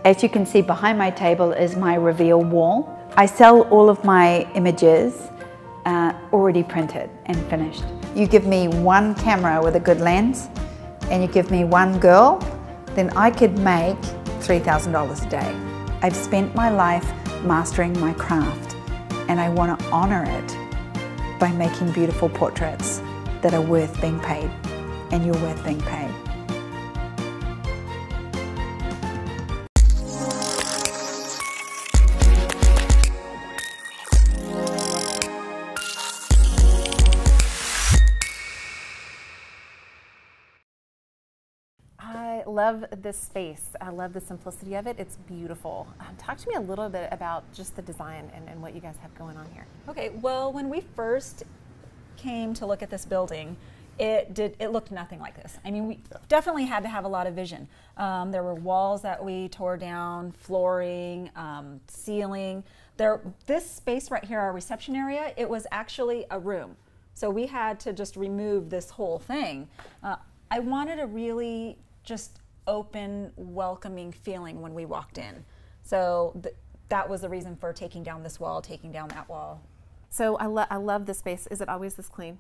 As you can see, behind my table is my reveal wall. I sell all of my images already printed and finished. You give me one camera with a good lens and you give me one girl, then I could make $3,000 a day. I've spent my life mastering my craft and I want to honor it by making beautiful portraits that are worth being paid, and you're worth being paid. I love this space. I love the simplicity of it. It's beautiful. Talk to me a little bit about just the design and what you guys have going on here. Okay, well, when we first came to look at this building, it looked nothing like this. I mean, we definitely had to have a lot of vision. There were walls that we tore down, flooring, ceiling. This space right here, our reception area, it was actually a room. So we had to just remove this whole thing. I wanted a really just open, welcoming feeling when we walked in. So that was the reason for taking down this wall, taking down that wall. So I love this space. Is it always this clean?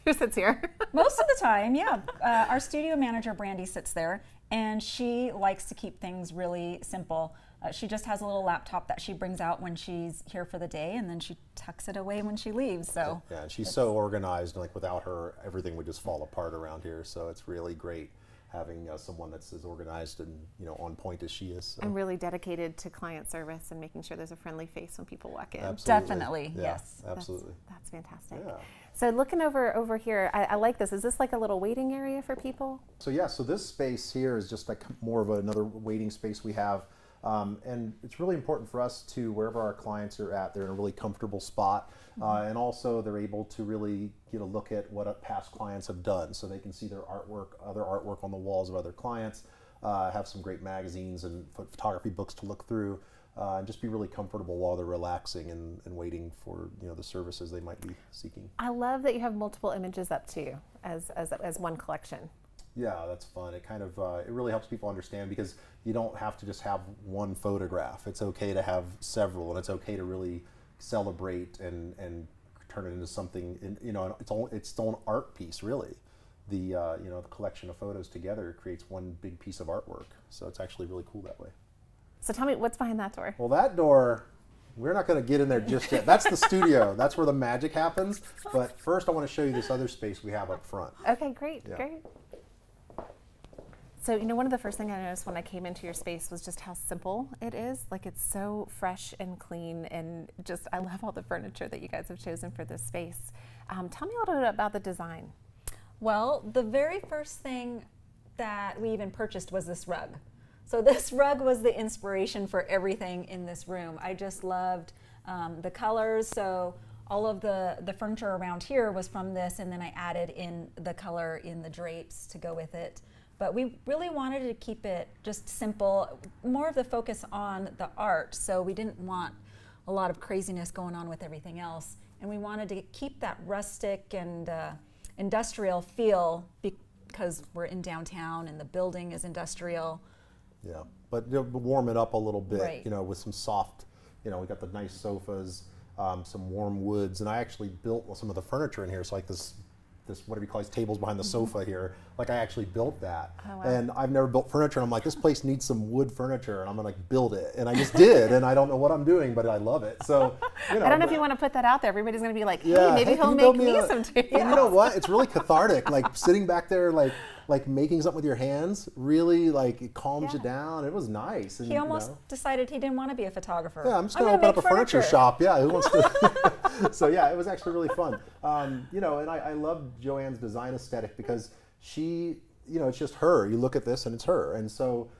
Who sits here? Most of the time, yeah. Our studio manager, Brandy, sits there, and she likes to keep things really simple. She just has a little laptop that she brings out when she's here for the day, and then she tucks it away when she leaves. So yeah, and she's so organized. Like without her, everything would just fall apart around here. So it's really great having someone that's as organized and on point as she is. So. I'm really dedicated to client service and making sure there's a friendly face when people walk in. Absolutely. Definitely, yeah, yes. Absolutely. That's fantastic. Yeah. So looking over here, I like this. Is this like a little waiting area for people? So yeah, so this space here is just like more of another waiting space we have. And it's really important for us to, wherever our clients are at, they're in a really comfortable spot. And also they're able to really get a look at what past clients have done, so they can see their artwork, other artwork on the walls of other clients, have some great magazines and photography books to look through, and just be really comfortable while they're relaxing and waiting for the services they might be seeking. I love that you have multiple images up too as one collection. Yeah, that's fun. It kind of it really helps people understand, because you don't have to just have one photograph. It's okay to have several, and it's okay to really celebrate and turn it into something. Its own art piece, really. The the collection of photos together creates one big piece of artwork. So it's actually really cool that way. So tell me, what's behind that door? Well, that door, we're not going to get in there just yet. That's the studio. That's where the magic happens. But first, I want to show you this other space we have up front. Okay, great, Yeah. great. So, one of the first things I noticed when I came into your space was just how simple it is. Like, it's so fresh and clean, and just, I love all the furniture that you guys have chosen for this space. Tell me a little bit about the design. Well, the very first thing that we even purchased was this rug. So this rug was the inspiration for everything in this room. I just loved the colors. So all of the furniture around here was from this, and then I added in the color in the drapes to go with it. But we really wanted to keep it just simple, more of the focus on the art. So we didn't want a lot of craziness going on with everything else. And we wanted to keep that rustic and industrial feel, because we're in downtown and the building is industrial. Yeah, but warm it up a little bit, right. With some soft, we got the nice sofas, some warm woods, and I actually built some of the furniture in here. So like this whatever you call these tables behind the sofa here, like I actually built that. Oh, wow. And I've never built furniture, and I'm like, this place needs some wood furniture, and I'm gonna build it. And I just did, and I don't know what I'm doing, but I love it. So, I don't know if you want to put that out there. Everybody's gonna be like, hey, yeah, maybe he'll make me some too. And you know what? It's really cathartic. Like sitting back there, like making something with your hands, really it calms you down. It was nice. And, he almost decided he didn't want to be a photographer. Yeah, I'm just going to open up a furniture shop. Yeah, who wants to? So yeah, it was actually really fun. And I love Joanne's design aesthetic, because she, it's just her. You look at this and it's her. And so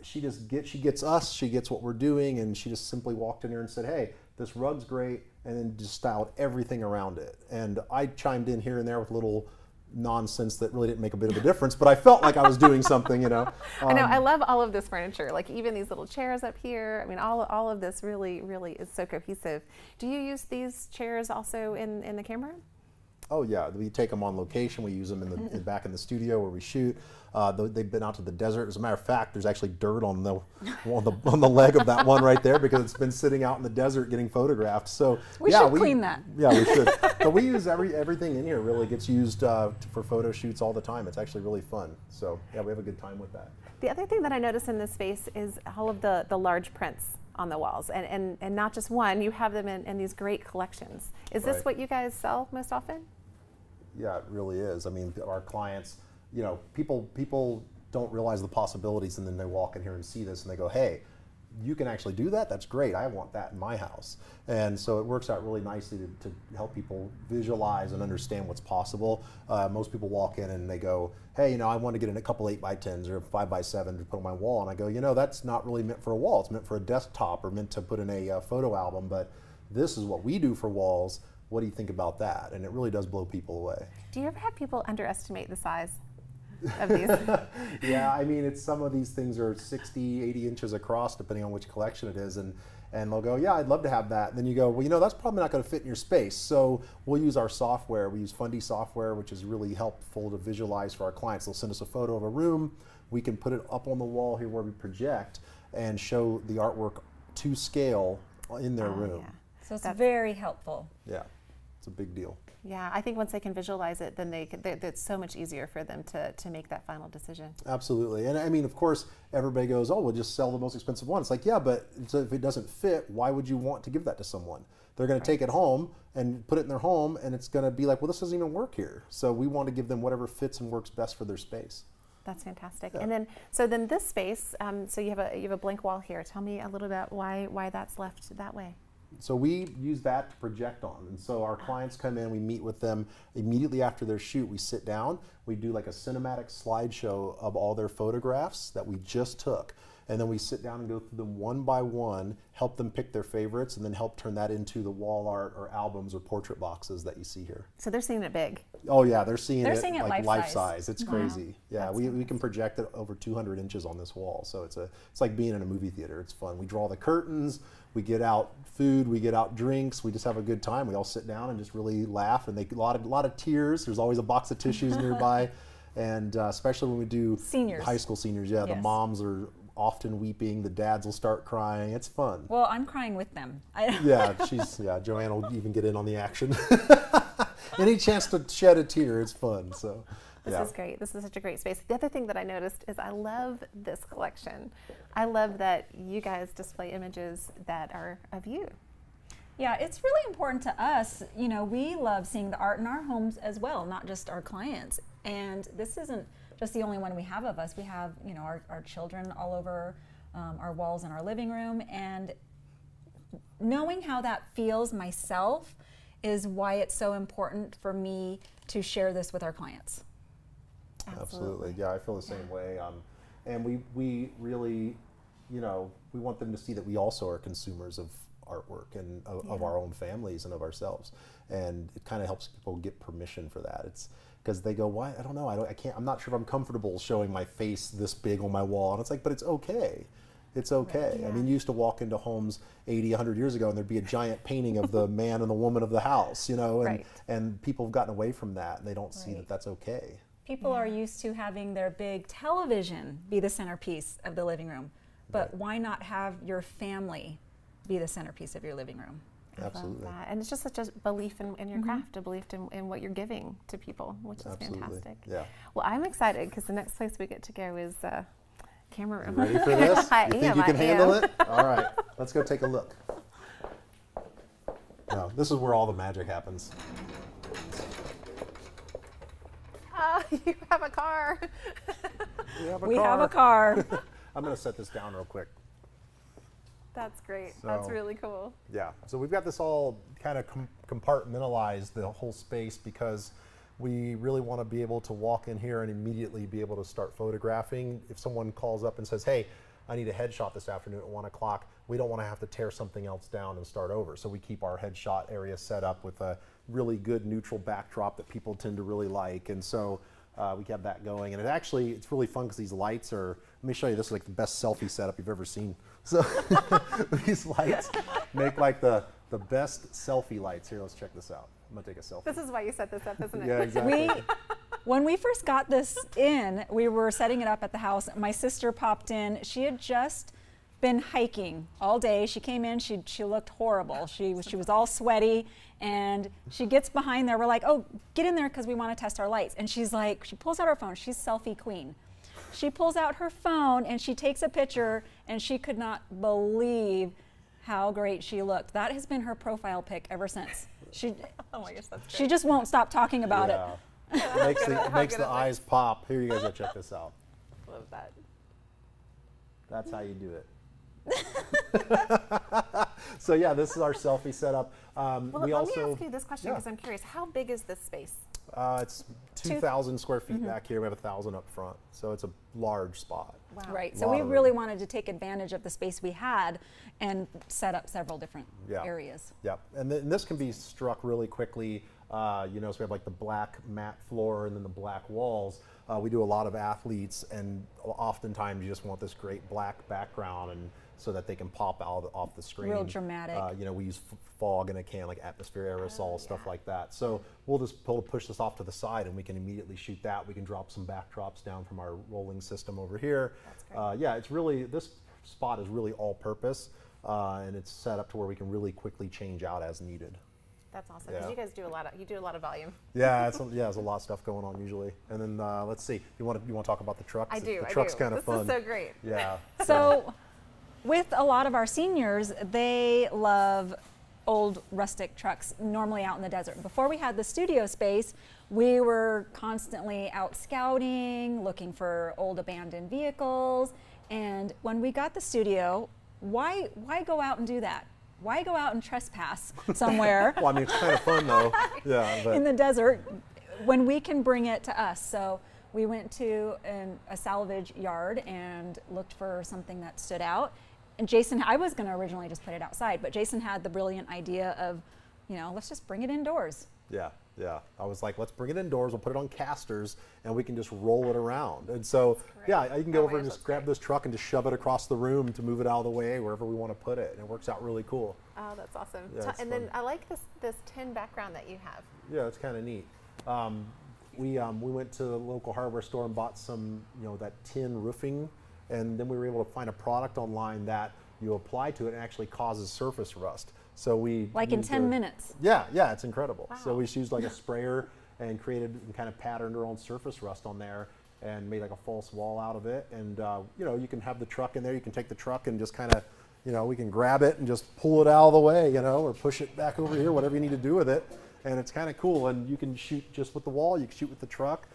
she gets us, she gets what we're doing, and she just simply walked in here and said, hey, this rug's great, and then just styled everything around it. And I chimed in here and there with little nonsense that really didn't make a bit of a difference, but I felt like I was doing something, I know, I love all of this furniture, like even these little chairs up here. I mean, all of this really is so cohesive. Do you use these chairs also in the camera room? Oh yeah, we take them on location. We use them in the back in the studio where we shoot. They've been out to the desert. As a matter of fact, there's actually dirt on the leg of that one right there because it's been sitting out in the desert getting photographed. So we should clean that. Yeah, we should. But we use everything in here. Really gets used for photo shoots all the time. It's actually really fun. So yeah, we have a good time with that. The other thing that I notice in this space is all of the large prints on the walls, and not just one. You have them in these great collections. Is this what you guys sell most often? Yeah, it really is. I mean, our clients, you know, people don't realize the possibilities, and then they walk in here and see this and they go, hey, you can actually do that? That's great. I want that in my house. And so it works out really nicely to help people visualize and understand what's possible. Most people walk in and they go, hey, you know, I want to get in a couple 8x10s or 5x7 to put on my wall. And I go, you know, that's not really meant for a wall. It's meant for a desktop or meant to put in a photo album. But this is what we do for walls. What do you think about that? And it really does blow people away. Do you ever have people underestimate the size of these? Yeah, I mean, some of these things are 60, 80 inches across, depending on which collection it is. And they'll go, yeah, I'd love to have that. And then you go, well, you know, that's probably not going to fit in your space. So we'll use our software. We use Fundy software, which is really helpful to visualize for our clients. They'll send us a photo of a room. We can put it up on the wall here where we project and show the artwork to scale in their room. Yeah. So it's very helpful. Yeah, it's a big deal. Yeah, I think once they can visualize it, then it's so much easier for them to make that final decision. Absolutely. And I mean, of course, everybody goes, oh, we'll just sell the most expensive one. It's like, yeah, but if it doesn't fit, why would you want to give that to someone? They're going to take it home and put it in their home, and it's going to be like, well, this doesn't even work here. So we want to give them whatever fits and works best for their space. That's fantastic. Yeah. And then, so this space, so you have a blank wall here. Tell me a little bit why that's left that way. So we use that to project on. And so our clients come in, we meet with them immediately after their shoot. We sit down, we do like a cinematic slideshow of all their photographs that we just took. And then we sit down and go through them one by one, help them pick their favorites, and then help turn that into the wall art or albums or portrait boxes that you see here. So they're seeing it big. Oh yeah, they're seeing it like life size. size. It's crazy. Yeah, we can project it over 200 inches on this wall. So it's like being in a movie theater. It's fun. We draw the curtains, we get out food, we get out drinks, we just have a good time. We all sit down and just really laugh, and a lot of tears. There's always a box of tissues nearby. And especially when we do seniors. High school seniors, yeah, the moms are often weeping, the dads will start crying. It's fun. Well, I'm crying with them. Yeah, Joanne will even get in on the action. Any chance to shed a tear, it's fun. So this is great. This is such a great space. The other thing that I noticed is I love this collection. I love that you guys display images that are of you. Yeah, it's really important to us. You know, we love seeing the art in our homes as well, not just our clients. And this isn't just the only one we have of us. We have, you know, our children all over our walls in our living room. And knowing how that feels myself is why it's so important for me to share this with our clients. Absolutely. Yeah, I feel the same way. And we really, you know, we want them to see that we also are consumers of artwork and of our own families and of ourselves. And it kind of helps people get permission for that. It's because they go, why? I don't know. I'm not sure if I'm comfortable showing my face this big on my wall. And it's like, but it's okay. It's okay. Right, yeah. I mean, you used to walk into homes 80, 100 years ago and there'd be a giant painting of the man and the woman of the house, you know, and people have gotten away from that and they don't see that that's okay. People are used to having their big television be the centerpiece of the living room, but why not have your family be the centerpiece of your living room? Absolutely. Love that. And it's just such a belief in your craft, a belief in what you're giving to people, which is fantastic. Yeah. Well, I'm excited because the next place we get to go is camera room. You ready for this? You think you can handle it? All right, let's go take a look. Now, this is where all the magic happens. You have a car. We have a car. I'm going to set this down real quick. That's great. That's really cool. Yeah. So we've got this all kind of compartmentalized, the whole space, because we really want to be able to walk in here and immediately be able to start photographing. If someone calls up and says, hey, I need a headshot this afternoon at 1 o'clock, we don't want to have to tear something else down and start over. So we keep our headshot area set up with a really good neutral backdrop that people tend to really like. And so we have that going. And it's really fun because these lights are, let me show you, this is like the best selfie setup you've ever seen. So these lights make like the the best selfie lights. Here, let's check this out. I'm gonna take a selfie. This is why you set this up, isn't it? Yeah, exactly. When we first got this in, we were setting it up at the house. My sister popped in. She had just been hiking all day. She came in, she looked horrible. She was all sweaty, and she gets behind there. We're like, oh, get in there because we want to test our lights. And she's like, she pulls out her phone. She's selfie queen. She pulls out her phone and she takes a picture, and she could not believe how great she looked. That has been her profile pic ever since. Oh my gosh, that's great. She just won't stop talking about it. It makes the eyes pop. Here, you guys go check this out. Love that. That's how you do it. So yeah, this is our selfie setup. Well, let me ask you this question because I'm curious. How big is this space? It's 2,000 square feet back here. We have 1,000 up front, so it's a large spot. Wow. Right. So we really wanted to take advantage of the space we had and set up several different areas. Yeah, and this can be struck really quickly. You know, so we have like the black matte floor and then the black walls. We do a lot of athletes, and oftentimes you just want this great black background, and so that they can pop out off the screen. Real dramatic. You know, we use fog in a can, like atmosphere aerosol, stuff like that. So we'll just push this off to the side, and we can immediately shoot that. We can drop some backdrops down from our rolling system over here. That's great. Yeah, it's really, this spot is really all-purpose, and it's set up to where we can really quickly change out as needed. That's awesome because you guys do a lot of volume. Yeah, there's a lot of stuff going on usually. And then let's see, you want to talk about the trucks? I do. The truck's kind of fun. This is so great. Yeah. So with a lot of our seniors, they love old rustic trucks, normally out in the desert. Before we had the studio space, we were constantly out scouting, looking for old abandoned vehicles. And when we got the studio, why go out and do that? Why go out and trespass somewhere? Well, I mean, it's kind of fun though. Yeah. But. In the desert, when we can bring it to us. So we went to a salvage yard and looked for something that stood out. And Jason, I was going to originally just put it outside, but Jason had the brilliant idea of, you know, let's just bring it indoors. Yeah, yeah. I was like, let's bring it indoors. We'll put it on casters, and we can just roll it around. And so, yeah, you can go over and just grab this truck and just shove it across the room to move it out of the way wherever we want to put it, and it works out really cool. Oh, that's awesome. Yeah, and then I like this tin background that you have. Yeah, it's kind of neat. We went to the local hardware store and bought some, you know, that tin roofing, and then we were able to find a product online that you apply to it and actually causes surface rust. So we like in 10 minutes. Yeah, it's incredible. Wow. So we just used like a sprayer and created and kind of patterned our own surface rust on there and made like a false wall out of it. And you know, you can have the truck in there. You can take the truck and just kind of, you know, we can grab it and just pull it out of the way, you know, or push it back over here, whatever you need to do with it. And it's kind of cool. And you can shoot just with the wall. You can shoot with the truck.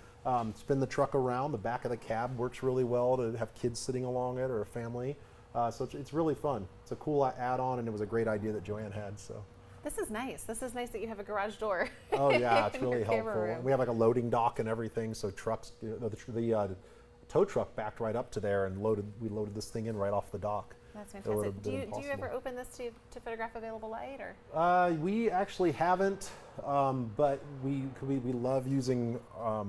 Spin the truck around. The back of the cab works really well to have kids sitting along it or a family. So it's really fun. It's a cool add-on, and it was a great idea that Joanne had. So this is nice. This is nice that you have a garage door. Oh yeah, it's really helpful. We have like a loading dock and everything, so trucks, the tow truck backed right up to there, and we loaded this thing in right off the dock. That's fantastic. Do you ever open this to photograph available light, or? We actually haven't, but we love using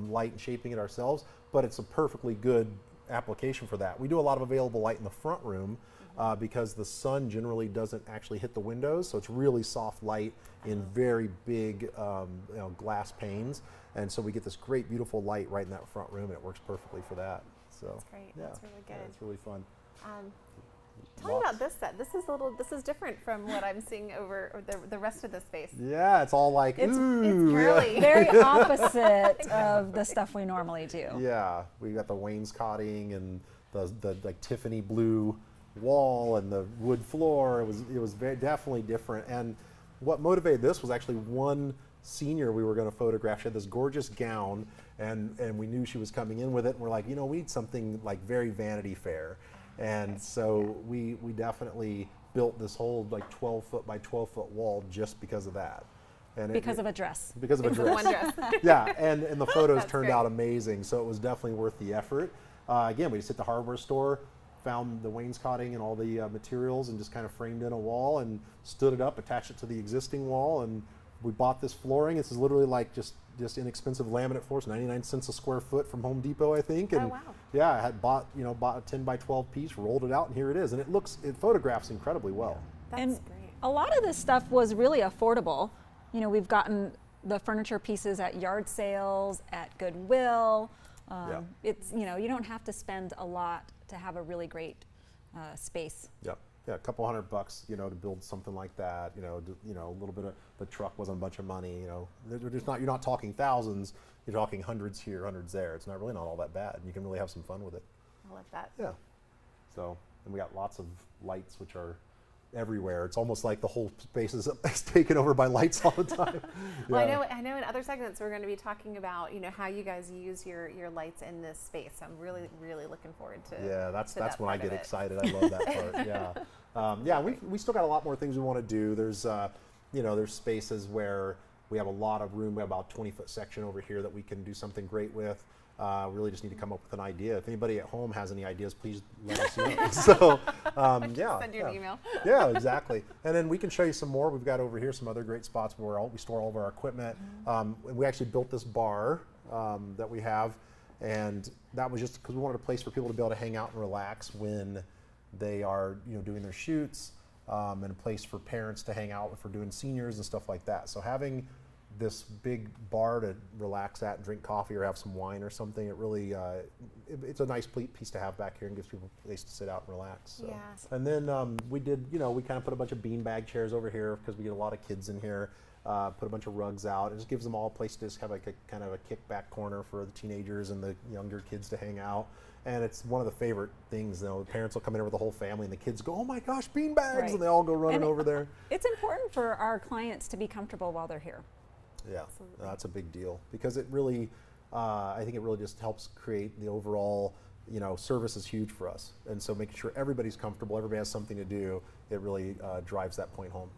light and shaping it ourselves. But it's a perfectly good application for that. We do a lot of available light in the front room because the sun generally doesn't actually hit the windows, so it's really soft light in very big you know, glass panes, and so we get this great, beautiful light right in that front room, and it works perfectly for that. So that's great. Yeah, that's really good. Yeah, it's really fun. Tell me about this set. This is different from what I'm seeing over the rest of the space. Yeah, it's all like it's ooh, curly. Very opposite of the stuff we normally do. Yeah, we got the wainscoting and the like Tiffany blue wall and the wood floor. It was very definitely different. And what motivated this was actually one senior we were going to photograph. She had this gorgeous gown, and we knew she was coming in with it. And we're like, you know, we need something like very Vanity Fair. And so we definitely built this whole like 12-foot by 12-foot wall just because of that. And because of a dress. Because of a dress. One dress. Yeah, and the photos That's turned great. out amazing, so it was definitely worth the effort. Again, we just hit the hardware store, found the wainscoting and all the materials, and just kind of framed in a wall and stood it up, attached it to the existing wall, and we bought this flooring. This is literally like just inexpensive laminate floors, 99 cents a square foot from Home Depot, I think. And oh, wow. Yeah, I had bought a 10 by 12 piece, rolled it out, and here it is. And it photographs incredibly well. That's great. A lot of this stuff was really affordable. You know, we've gotten the furniture pieces at yard sales, at Goodwill. It's, you know, you don't have to spend a lot to have a really great space. Yep. Yeah, a couple $100, you know, to build something like that. You know, a little bit of the truck wasn't a bunch of money. You know, you're not talking thousands. You're talking hundreds here, hundreds there. It's not all that bad, and you can really have some fun with it. I love that. Yeah. So, and we got lots of lights, which are everywhere. It's almost like the whole space is taken over by lights all the time. Well, yeah. I know in other segments we're going to be talking about, you know, how you guys use your lights in this space. I'm really looking forward to. Yeah, that's when I get excited. I love that part. Yeah. Yeah, we still got a lot more things we want to do. There's you know, there's spaces where we have a lot of room. We have about a 20-foot section over here that we can do something great with. Really just need to come up with an idea. If anybody at home has any ideas, please let us know. So, yeah. Send you an email. Yeah, exactly. And then we can show you some more. We've got over here some other great spots where we store all of our equipment. We actually built this bar that we have, and that was just because we wanted a place for people to be able to hang out and relax when they are, you know, doing their shoots, and a place for parents to hang out if we're doing seniors and stuff like that. So having this big bar to relax at and drink coffee or have some wine or something, it really it's a nice piece to have back here and gives people a place to sit out and relax. So. Yes. And then we did, you know, we kind of put a bunch of beanbag chairs over here because we get a lot of kids in here. Put a bunch of rugs out. It just gives them all a place to just have like a kind of a kickback corner for the teenagers and the younger kids to hang out. And it's one of the favorite things, you know, the parents will come in with the whole family and the kids go, oh my gosh, beanbags, Right. and they all go running over there. It's important for our clients to be comfortable while they're here. Yeah, that's a big deal because it really, I think it really just helps create the overall, you know, service is huge for us. And so making sure everybody's comfortable, everybody has something to do, it really drives that point home.